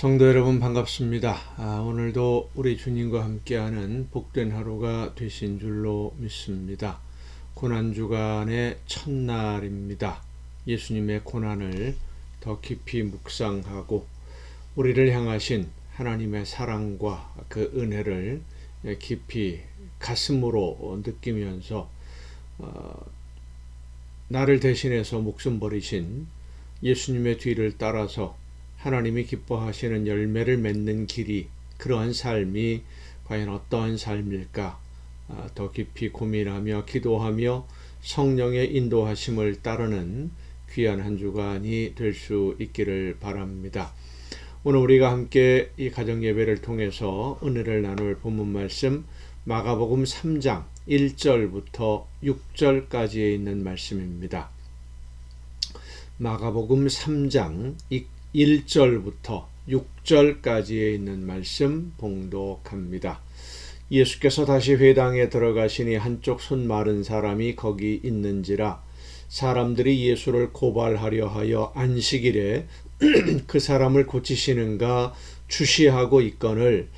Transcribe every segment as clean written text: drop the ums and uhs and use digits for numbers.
성도 여러분 반갑습니다. 오늘도 우리 주님과 함께하는 복된 하루가 되신 줄로 믿습니다. 고난주간의 첫날입니다. 예수님의 고난을 더 깊이 묵상하고 우리를 향하신 하나님의 사랑과 그 은혜를 깊이 가슴으로 느끼면서 나를 대신해서 목숨 버리신 예수님의 뒤를 따라서 하나님이 기뻐하시는 열매를 맺는 길이, 그러한 삶이 과연 어떠한 삶일까 더 깊이 고민하며 기도하며 성령의 인도하심을 따르는 귀한 한 주간이 될 수 있기를 바랍니다. 오늘 우리가 함께 이 가정 예배를 통해서 은혜를 나눌 본문 말씀 마가복음 3장 1절부터 6절까지에 있는 말씀입니다. 마가복음 3장 1절부터 6절까지에 있는 말씀 봉독합니다. 예수께서 다시 회당에 들어가시니 한쪽 손 마른 사람이 거기 있는지라. 사람들이 예수를 고발하려 하여 안식일에 그 사람을 고치시는가 주시하고 있거늘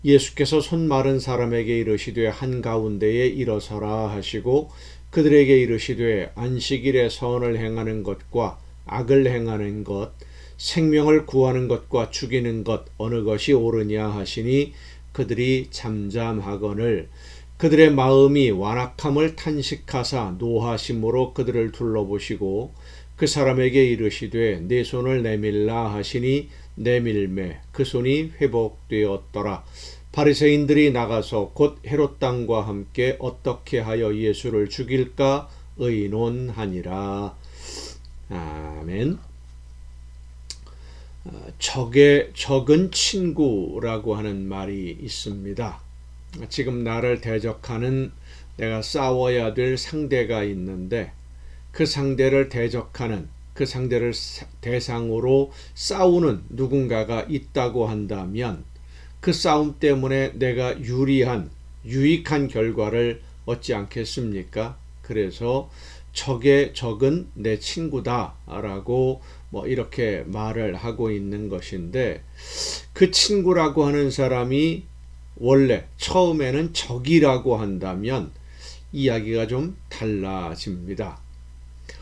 예수께서 손 마른 사람에게 이르시되 한가운데에 일어서라 하시고 그들에게 이르시되 안식일에 선을 행하는 것과 악을 행하는 것, 생명을 구하는 것과 죽이는 것 어느 것이 옳으냐 하시니 그들이 잠잠하거늘 그들의 마음이 완악함을 탄식하사 노하심으로 그들을 둘러보시고 그 사람에게 이르시되 내 손을 내밀라 하시니 내밀매 그 손이 회복되었더라. 바리새인들이 나가서 곧 헤롯 당과 함께 어떻게 하여 예수를 죽일까 의논하니라. 아멘. 적의 적은 친구라고 하는 말이 있습니다. 지금 나를 대적하는 내가 싸워야 될 상대가 있는데 그 상대를 대적하는 그 상대를 대상으로 싸우는 누군가가 있다고 한다면 그 싸움 때문에 내가 유익한 결과를 얻지 않겠습니까? 그래서 적의 적은 내 친구다라고 이렇게 말을 하고 있는 것인데 그 친구라고 하는 사람이 원래 처음에는 적이라고 한다면 이야기가 좀 달라집니다.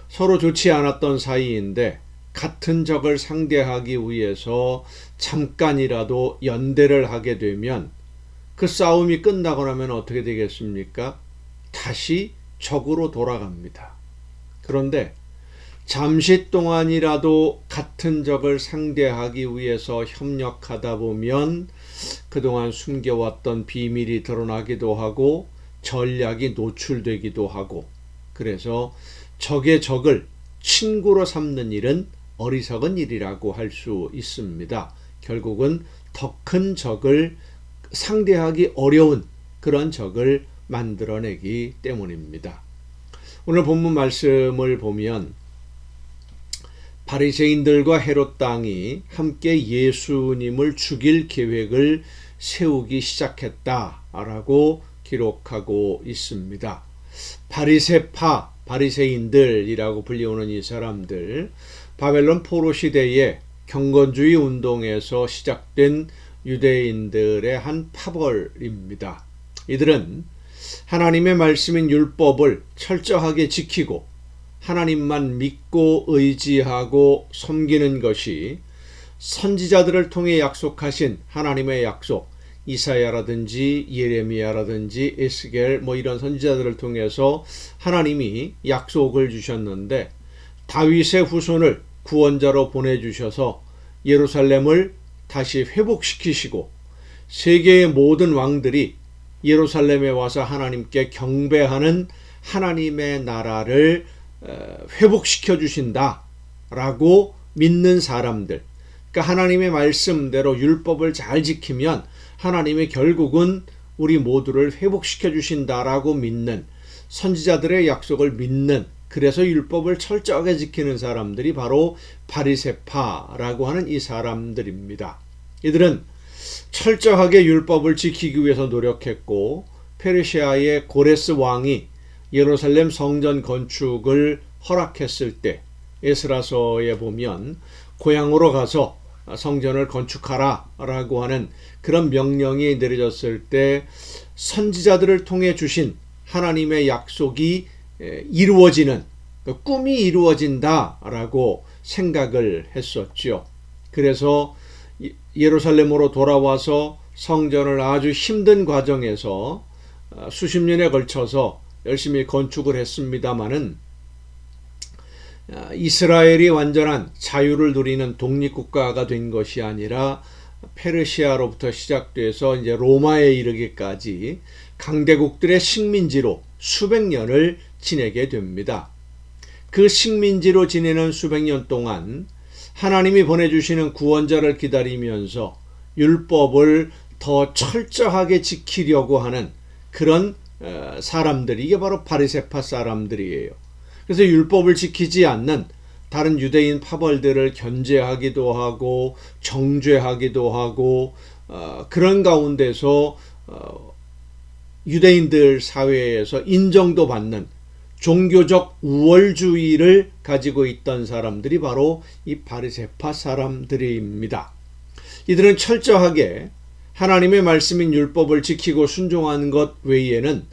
서로 좋지 않았던 사이인데 같은 적을 상대하기 위해서 잠깐이라도 연대를 하게 되면 그 싸움이 끝나고 나면 어떻게 되겠습니까? 다시 적으로 돌아갑니다. 그런데 잠시 동안이라도 같은 적을 상대하기 위해서 협력하다 보면 그동안 숨겨왔던 비밀이 드러나기도 하고 전략이 노출되기도 하고 그래서 적의 적을 친구로 삼는 일은 어리석은 일이라고 할 수 있습니다. 결국은 더 큰 적을 상대하기 어려운 그런 적을 만들어내기 때문입니다. 오늘 본문 말씀을 보면 바리새인들과 헤롯 당이 함께 예수님을 죽일 계획을 세우기 시작했다라고 기록하고 있습니다. 바리새파, 바리새인들이라고 불리우는 이 사람들, 바벨론 포로 시대에 경건주의 운동에서 시작된 유대인들의 한 파벌입니다. 이들은 하나님의 말씀인 율법을 철저하게 지키고 하나님만 믿고 의지하고 섬기는 것이 선지자들을 통해 약속하신 하나님의 약속, 이사야라든지 예레미야라든지 에스겔 이런 선지자들을 통해서 하나님이 약속을 주셨는데 다윗의 후손을 구원자로 보내주셔서 예루살렘을 다시 회복시키시고 세계의 모든 왕들이 예루살렘에 와서 하나님께 경배하는 하나님의 나라를 회복시켜 주신다라고 믿는 사람들, 그러니까 하나님의 말씀대로 율법을 잘 지키면 하나님이 결국은 우리 모두를 회복시켜 주신다라고 믿는 선지자들의 약속을 믿는, 그래서 율법을 철저하게 지키는 사람들이 바로 바리새파라고 하는 이 사람들입니다. 이들은 철저하게 율법을 지키기 위해서 노력했고 페르시아의 고레스 왕이 예루살렘 성전 건축을 허락했을 때 에스라서에 보면 고향으로 가서 성전을 건축하라 라고 하는 그런 명령이 내려졌을 때 선지자들을 통해 주신 하나님의 약속이 이루어지는, 꿈이 이루어진다라고 생각을 했었죠. 그래서 예루살렘으로 돌아와서 성전을 아주 힘든 과정에서 수십 년에 걸쳐서 열심히 건축을 했습니다마는 이스라엘이 완전한 자유를 누리는 독립국가가 된 것이 아니라 페르시아로부터 시작돼서 이제 로마에 이르기까지 강대국들의 식민지로 수백 년을 지내게 됩니다. 그 식민지로 지내는 수백 년 동안 하나님이 보내주시는 구원자를 기다리면서 율법을 더 철저하게 지키려고 하는 그런 사람들이, 이게 바로 바리새파 사람들이에요. 그래서 율법을 지키지 않는 다른 유대인 파벌들을 견제하기도 하고 정죄하기도 하고 그런 가운데서 유대인들 사회에서 인정도 받는 종교적 우월주의를 가지고 있던 사람들이 바로 이 바리새파 사람들입니다. 이들은 철저하게 하나님의 말씀인 율법을 지키고 순종하는 것 외에는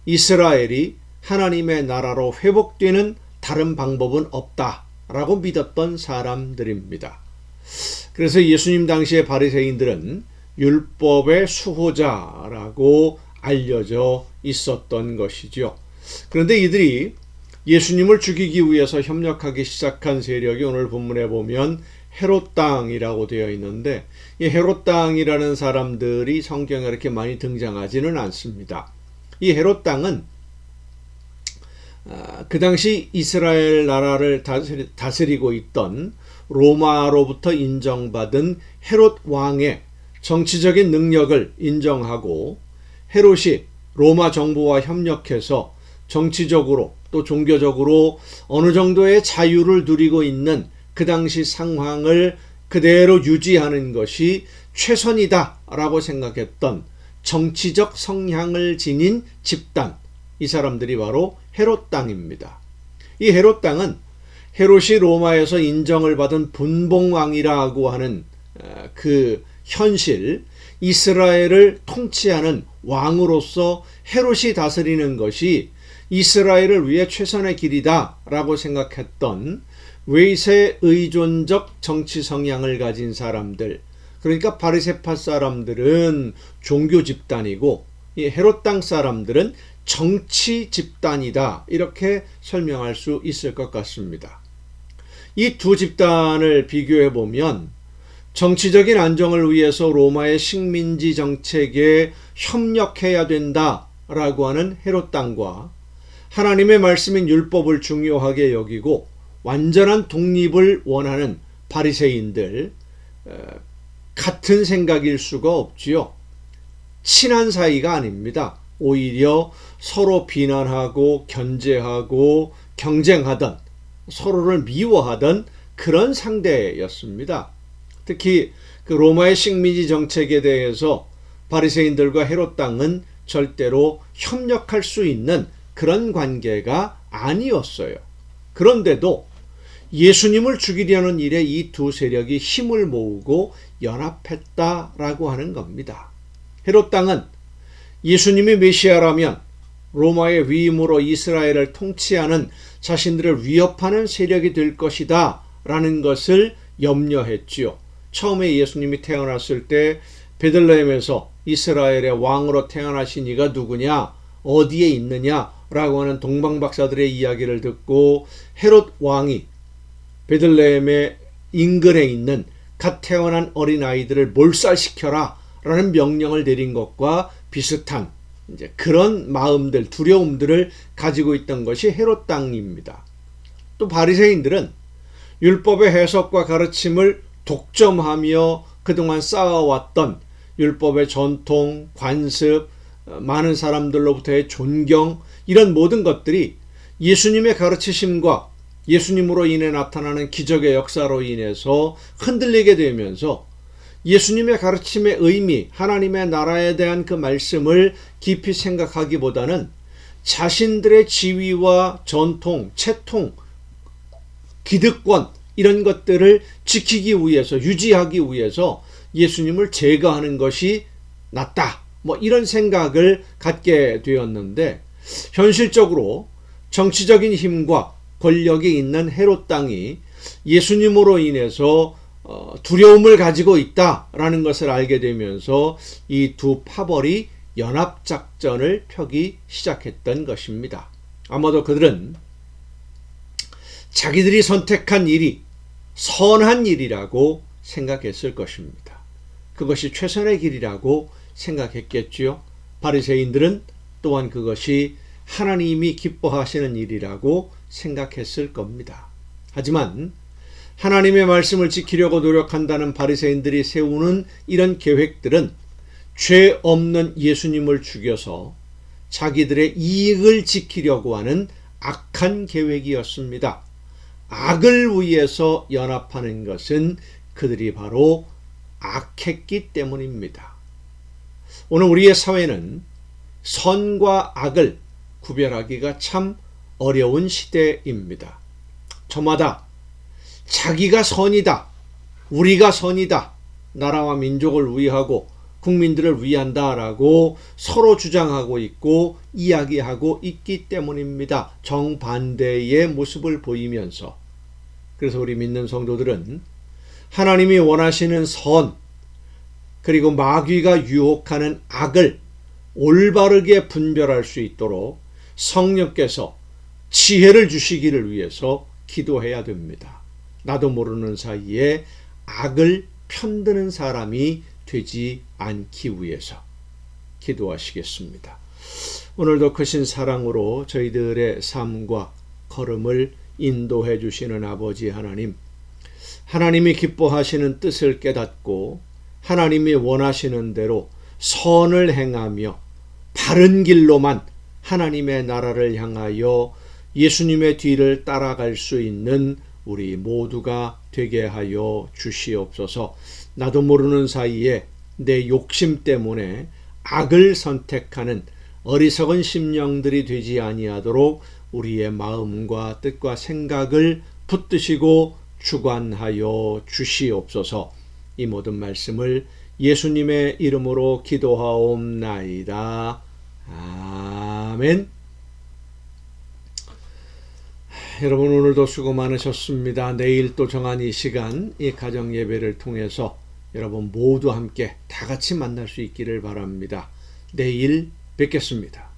이스라엘이 하나님의 나라로 회복되는 다른 방법은 없다라고 믿었던 사람들입니다. 그래서 예수님 당시의 바리새인들은 율법의 수호자라고 알려져 있었던 것이죠. 그런데 이들이 예수님을 죽이기 위해서 협력하기 시작한 세력이 오늘 본문에 보면 헤롯 당이라고 되어 있는데, 이 헤롯 당이라는 사람들이 성경에 이렇게 많이 등장하지는 않습니다. 이 헤롯 당은 그 당시 이스라엘 나라를 다스리고 있던 로마로부터 인정받은 헤롯 왕의 정치적인 능력을 인정하고 헤롯이 로마 정부와 협력해서 정치적으로 또 종교적으로 어느 정도의 자유를 누리고 있는 그 당시 상황을 그대로 유지하는 것이 최선이다라고 생각했던 정치적 성향을 지닌 집단, 이 사람들이 바로 헤롯 당입니다. 이 헤롯 당은 헤롯이 로마에서 인정을 받은 분봉왕이라고 하는 그 현실, 이스라엘을 통치하는 왕으로서 헤롯이 다스리는 것이 이스라엘을 위해 최선의 길이다라고 생각했던 외세 의존적 정치 성향을 가진 사람들, 그러니까 바리새파 사람들은 종교 집단이고 이 헤롯 당 사람들은 정치 집단이다, 이렇게 설명할 수 있을 것 같습니다. 이 두 집단을 비교해 보면 정치적인 안정을 위해서 로마의 식민지 정책에 협력해야 된다라고 하는 헤롯 당과 하나님의 말씀인 율법을 중요하게 여기고 완전한 독립을 원하는 바리새인들, 같은 생각일 수가 없지요. 친한 사이가 아닙니다. 오히려 서로 비난하고 견제하고 경쟁하던, 서로를 미워하던 그런 상대였습니다. 특히 그 로마의 식민지 정책에 대해서 바리새인들과 헤롯 당은 절대로 협력할 수 있는 그런 관계가 아니었어요. 그런데도 예수님을 죽이려는 일에 이 두 세력이 힘을 모으고 연합했다라고 하는 겁니다. 헤롯 당은 예수님이 메시아라면 로마의 위임으로 이스라엘을 통치하는 자신들을 위협하는 세력이 될 것이다 라는 것을 염려했지요. 처음에 예수님이 태어났을 때 베들레헴에서 이스라엘의 왕으로 태어나신 이가 누구냐, 어디에 있느냐 라고 하는 동방박사들의 이야기를 듣고 헤롯 왕이 베들레헴의 인근에 있는 갓 태어난 어린아이들을 몰살시켜라 라는 명령을 내린 것과 비슷한 이제 그런 마음들, 두려움들을 가지고 있던 것이 헤롯 당입니다. 또 바리새인들은 율법의 해석과 가르침을 독점하며 그동안 쌓아왔던 율법의 전통, 관습, 많은 사람들로부터의 존경, 이런 모든 것들이 예수님의 가르치심과 예수님으로 인해 나타나는 기적의 역사로 인해서 흔들리게 되면서 예수님의 가르침의 의미, 하나님의 나라에 대한 그 말씀을 깊이 생각하기보다는 자신들의 지위와 전통, 채통, 기득권, 이런 것들을 지키기 위해서, 유지하기 위해서 예수님을 제거하는 것이 낫다. 이런 생각을 갖게 되었는데, 현실적으로 정치적인 힘과 권력이 있는 헤롯 땅이 예수님으로 인해서 두려움을 가지고 있다라는 것을 알게 되면서 이 두 파벌이 연합작전을 펴기 시작했던 것입니다. 아마도 그들은 자기들이 선택한 일이 선한 일이라고 생각했을 것입니다. 그것이 최선의 길이라고 생각했겠지요. 바리새인들은 또한 그것이 하나님이 기뻐하시는 일이라고 생각했을 겁니다. 하지만 하나님의 말씀을 지키려고 노력한다는 바리새인들이 세우는 이런 계획들은 죄 없는 예수님을 죽여서 자기들의 이익을 지키려고 하는 악한 계획이었습니다. 악을 위해서 연합하는 것은 그들이 바로 악했기 때문입니다. 오늘 우리의 사회는 선과 악을 구별하기가 참 어려운 시대입니다. 저마다 자기가 선이다, 우리가 선이다, 나라와 민족을 위하고 국민들을 위한다라고 서로 주장하고 있고 이야기하고 있기 때문입니다. 정반대의 모습을 보이면서. 그래서 우리 믿는 성도들은 하나님이 원하시는 선, 그리고 마귀가 유혹하는 악을 올바르게 분별할 수 있도록 성령께서 지혜를 주시기를 위해서 기도해야 됩니다. 나도 모르는 사이에 악을 편드는 사람이 되지 않기 위해서 기도하시겠습니다. 오늘도 크신 사랑으로 저희들의 삶과 걸음을 인도해 주시는 아버지 하나님, 하나님이 기뻐하시는 뜻을 깨닫고 하나님이 원하시는 대로 선을 행하며 바른 길로만 하나님의 나라를 향하여 예수님의 뒤를 따라갈 수 있는 우리 모두가 되게 하여 주시옵소서. 나도 모르는 사이에 내 욕심 때문에 악을 선택하는 어리석은 심령들이 되지 아니하도록 우리의 마음과 뜻과 생각을 붙드시고 주관하여 주시옵소서. 이 모든 말씀을 예수님의 이름으로 기도하옵나이다. 아멘. 여러분, 오늘도 수고 많으셨습니다. 내일 또 정한 이 시간, 이 가정 예배를 통해서 여러분 모두 함께 다 같이 만날 수 있기를 바랍니다. 내일 뵙겠습니다.